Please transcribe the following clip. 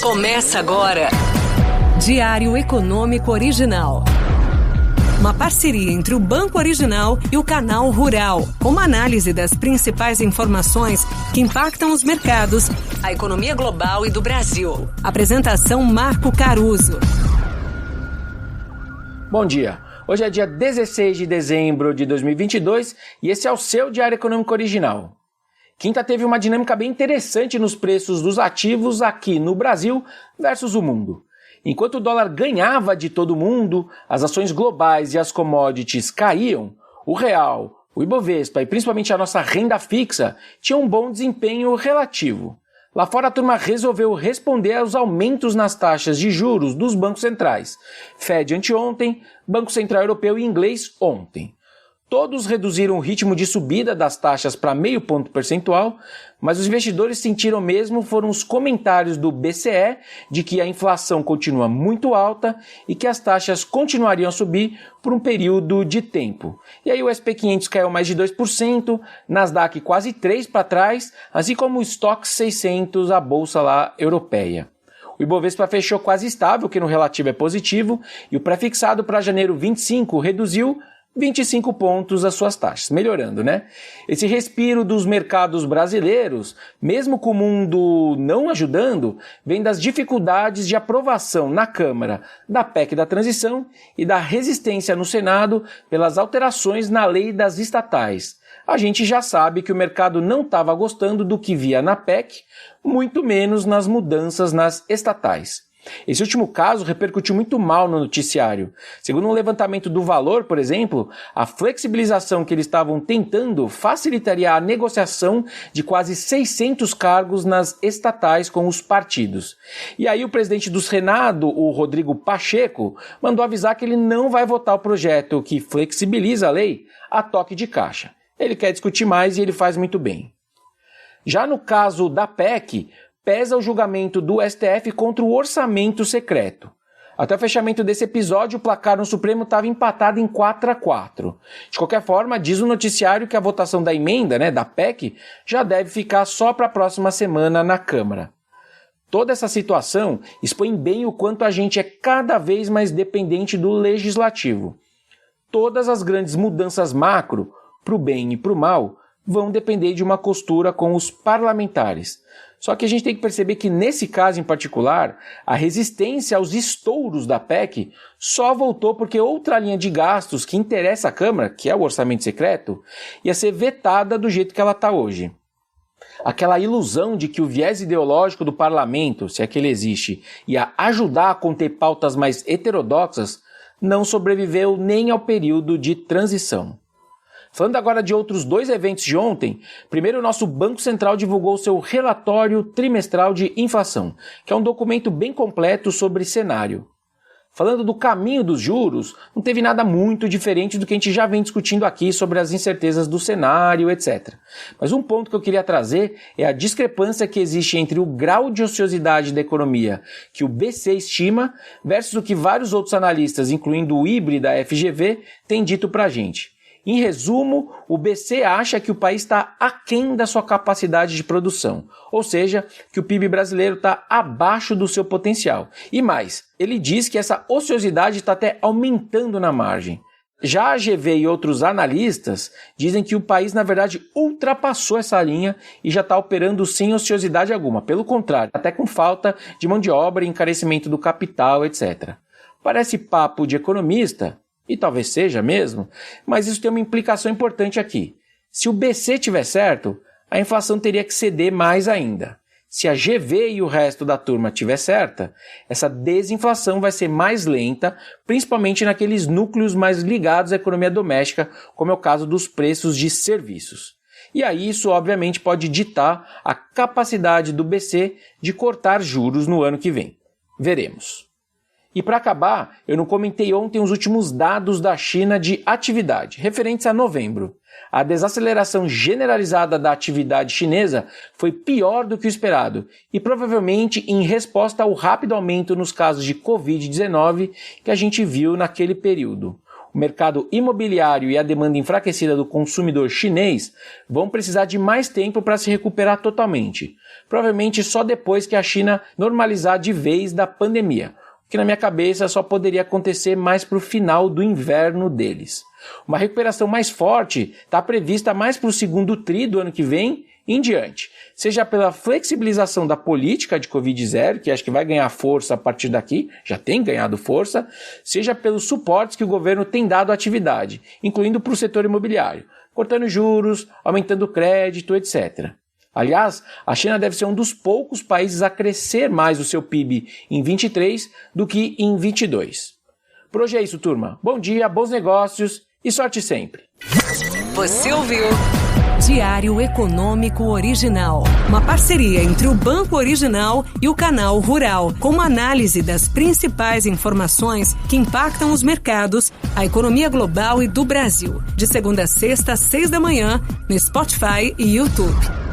Começa agora. Diário Econômico Original. Uma parceria entre o Banco Original e o Canal Rural, com uma análise das principais informações que impactam os mercados, a economia global e do Brasil. Apresentação Marco Caruso. Bom dia. Hoje é dia 16 de dezembro de 2022 e esse é o seu Diário Econômico Original. Quinta teve uma dinâmica bem interessante nos preços dos ativos aqui no Brasil versus o mundo. Enquanto o dólar ganhava de todo mundo, as ações globais e as commodities caíam, o real, o Ibovespa e principalmente a nossa renda fixa tinham um bom desempenho relativo. Lá fora a turma resolveu responder aos aumentos nas taxas de juros dos bancos centrais. Fed anteontem, Banco Central Europeu e inglês ontem. Todos reduziram o ritmo de subida das taxas para meio ponto percentual, mas os investidores sentiram mesmo foram os comentários do BCE de que a inflação continua muito alta e que as taxas continuariam a subir por um período de tempo. E aí o SP 500 caiu mais de 2%, Nasdaq quase 3% para trás, assim como o Stoxx 600, a bolsa lá europeia. O Ibovespa fechou quase estável, que no relativo é positivo, e o pré-fixado para janeiro 25 reduziu 25 pontos as suas taxas, melhorando, né? Esse respiro dos mercados brasileiros, mesmo com o mundo não ajudando, vem das dificuldades de aprovação na Câmara da PEC da transição e da resistência no Senado pelas alterações na lei das estatais. A gente já sabe que o mercado não estava gostando do que via na PEC, muito menos nas mudanças nas estatais. Esse último caso repercutiu muito mal no noticiário. Segundo um levantamento do Valor, por exemplo, a flexibilização que eles estavam tentando facilitaria a negociação de quase 600 cargos nas estatais com os partidos. E aí o presidente do Senado, o Rodrigo Pacheco, mandou avisar que ele não vai votar o projeto que flexibiliza a lei a toque de caixa. Ele quer discutir mais e ele faz muito bem. Já no caso da PEC, pesa o julgamento do STF contra o orçamento secreto. Até o fechamento desse episódio, o placar no Supremo estava empatado em 4-4. De qualquer forma, diz o noticiário que a votação da emenda, da PEC, já deve ficar só para a próxima semana na Câmara. Toda essa situação expõe bem o quanto a gente é cada vez mais dependente do legislativo. Todas as grandes mudanças macro, para o bem e para o mal, vão depender de uma costura com os parlamentares. Só que a gente tem que perceber que nesse caso em particular, a resistência aos estouros da PEC só voltou porque outra linha de gastos que interessa à Câmara, que é o orçamento secreto, ia ser vetada do jeito que ela está hoje. Aquela ilusão de que o viés ideológico do parlamento, se é que ele existe, ia ajudar a conter pautas mais heterodoxas, não sobreviveu nem ao período de transição. Falando agora de outros dois eventos de ontem, primeiro o nosso Banco Central divulgou seu relatório trimestral de inflação, que é um documento bem completo sobre cenário. Falando do caminho dos juros, não teve nada muito diferente do que a gente já vem discutindo aqui sobre as incertezas do cenário, etc. Mas um ponto que eu queria trazer é a discrepância que existe entre o grau de ociosidade da economia que o BC estima versus o que vários outros analistas, incluindo o IBRE da FGV, têm dito pra gente. Em resumo, o BC acha que o país está aquém da sua capacidade de produção, ou seja, que o PIB brasileiro está abaixo do seu potencial. E mais, ele diz que essa ociosidade está até aumentando na margem. Já a GV e outros analistas dizem que o país, na verdade, ultrapassou essa linha e já está operando sem ociosidade alguma. Pelo contrário, até com falta de mão de obra, encarecimento do capital, etc. Parece papo de economista, e talvez seja mesmo, mas isso tem uma implicação importante aqui. Se o BC tiver certo, a inflação teria que ceder mais ainda. Se a GV e o resto da turma tiver certa, essa desinflação vai ser mais lenta, principalmente naqueles núcleos mais ligados à economia doméstica, como é o caso dos preços de serviços. E aí isso obviamente pode ditar a capacidade do BC de cortar juros no ano que vem. Veremos. E para acabar, eu não comentei ontem os últimos dados da China de atividade, referentes a novembro. A desaceleração generalizada da atividade chinesa foi pior do que o esperado e provavelmente em resposta ao rápido aumento nos casos de Covid-19 que a gente viu naquele período. O mercado imobiliário e a demanda enfraquecida do consumidor chinês vão precisar de mais tempo para se recuperar totalmente. provavelmente só depois que a China normalizar de vez da pandemia, o que na minha cabeça só poderia acontecer mais para o final do inverno deles. Uma recuperação mais forte está prevista mais para o segundo tri do ano que vem em diante, seja pela flexibilização da política de Covid-0, que acho que vai ganhar força a partir daqui, já tem ganhado força, seja pelos suportes que o governo tem dado à atividade, incluindo para o setor imobiliário, cortando juros, aumentando o crédito, etc. Aliás, a China deve ser um dos poucos países a crescer mais o seu PIB em 23 do que em 22. Por hoje é isso, turma. Bom dia, bons negócios e sorte sempre. Você ouviu Diário Econômico Original, uma parceria entre o Banco Original e o Canal Rural, com uma análise das principais informações que impactam os mercados, a economia global e do Brasil. De segunda a sexta, às 6 da manhã, no Spotify e YouTube.